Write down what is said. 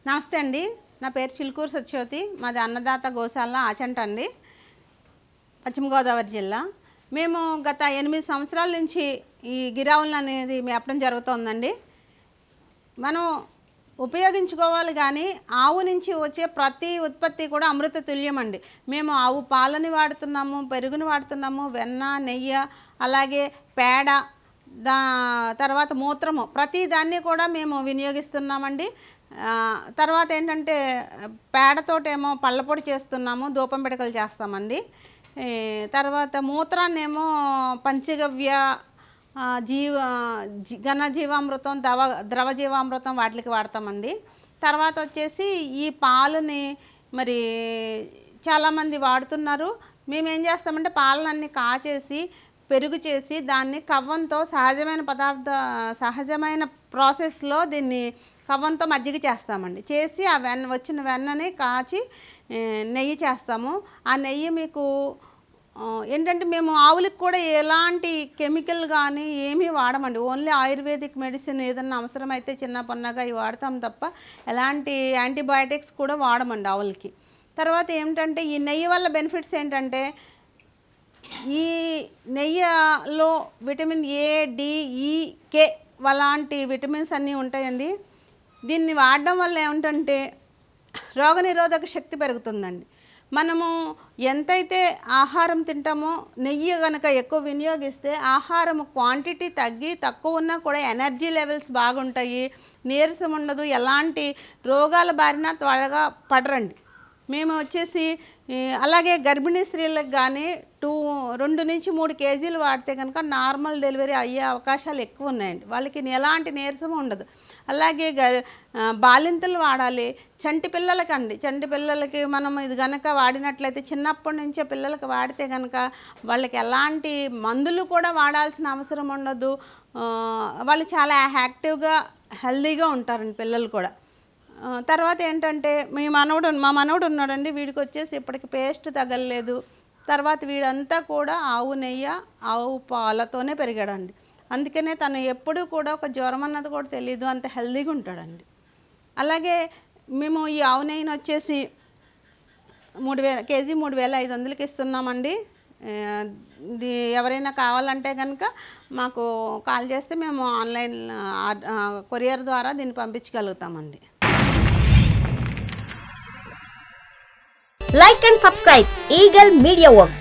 నమస్తే అండి. నా పేరు చిలుకూరు సత్యవతి. మాది అన్నదాత గోశాల ఆచంట అండి, పశ్చిమ గోదావరి జిల్లా. మేము గత 8 సంవత్సరాల నుంచి ఈ గిరావులను అనేది మేపడం జరుగుతుందండి. మనం ఉపయోగించుకోవాలి, కానీ ఆవు నుంచి వచ్చే ప్రతి ఉత్పత్తి కూడా అమృత తుల్యం అండి. మేము ఆవు పాలని వాడుతున్నాము, పెరుగుని వాడుతున్నాము, వెన్న, నెయ్యి, అలాగే పేడ, తర్వాత మూత్రము, ప్రతి దాన్ని కూడా మేము వినియోగిస్తున్నామండి. తర్వాత ఏంటంటే పేడతోటేమో పళ్ళపొడి చేస్తున్నాము, ధూపం పిడకలు చేస్తామండి. తర్వాత మూత్రాన్నేమో పంచగవ్య, ఘన జీవామృతం, ద్రవ జీవామృతం వాటికి వాడతామండి. తర్వాత వచ్చేసి ఈ పాలని మరి చాలామంది వాడుతున్నారు. మేమేం చేస్తామంటే పాలనన్నీ కాచేసి పెరుగు చేసి దాన్ని కవ్వంతో సహజమైన ప్రాసెస్లో దీన్ని కవ్వంతో మజ్జిగ చేస్తామండి. చేసి ఆ వచ్చిన వెన్నని కాచి నెయ్యి చేస్తాము. ఆ నెయ్యి మీకు ఏంటంటే మేము ఆవులకు కూడా ఎలాంటి కెమికల్ కానీ ఏమీ వాడమండి. ఓన్లీ ఆయుర్వేదిక్ మెడిసిన్ ఏదన్నా అవసరమైతే చిన్న పన్నగా ఇవి వాడతాం తప్ప ఎలాంటి యాంటీబయాటిక్స్ కూడా వాడమండి ఆవులకి. తర్వాత ఏమిటంటే ఈ నెయ్యి వల్ల బెనిఫిట్స్ ఏంటంటే ఈ నెయ్యిలో విటమిన్ ఏ, డి, ఈ, కే అలాంటి విటమిన్స్ అన్నీ ఉంటాయండి. దీన్ని వాడడం వల్ల ఏమిటంటే రోగనిరోధక శక్తి పెరుగుతుందండి. మనము ఎంతైతే ఆహారం తింటామో నెయ్యి కనుక ఎక్కువ వినియోగిస్తే ఆహారం క్వాంటిటీ తగ్గి తక్కువ ఉన్నా కూడా ఎనర్జీ లెవెల్స్ బాగుంటాయి, నీరసం ఉండదు, ఎలాంటి రోగాల బారిన త్వరగా పడరండి. మేము వచ్చేసి అలాగే గర్భిణీ స్త్రీలకు కానీ 2 నుంచి 3 కేజీలు వాడితే కనుక నార్మల్ డెలివరీ అయ్యే అవకాశాలు ఎక్కువ ఉన్నాయండి. వాళ్ళకి ఎలాంటి నీరసం ఉండదు. అలాగే బాలింతలు వాడాలి. చంటి పిల్లలకి మనం ఇది కనుక వాడినట్లయితే చిన్నప్పటి నుంచే పిల్లలకి వాడితే కనుక వాళ్ళకి ఎలాంటి మందులు కూడా వాడాల్సిన అవసరం ఉండదు. వాళ్ళు చాలా యాక్టివ్గా హెల్తీగా ఉంటారండి పిల్లలు కూడా. తర్వాత ఏంటంటే మా మనవడు ఉన్నాడండి. వీడికి వచ్చేసి ఇప్పటికి పేస్ట్ తగలలేదు. తర్వాత వీడంతా కూడా ఆవు నెయ్యి, ఆవు పాలతోనే పెరిగాడండి. అందుకనే తను ఎప్పుడూ కూడా ఒక జ్వరం అన్నది కూడా తెలియదు, అంత హెల్తీగా ఉంటాడండి. అలాగే మేము ఈ ఆవు నెయ్యిని వచ్చేసి 3,000 కేజీ 3,500కి ఇస్తున్నామండి. ఎవరైనా కావాలంటే కనుక మాకు కాల్ చేస్తే మేము ఆన్లైన్ కొరియర్ ద్వారా దీన్ని పంపించగలుగుతామండి. Like and subscribe Eagle Media Works.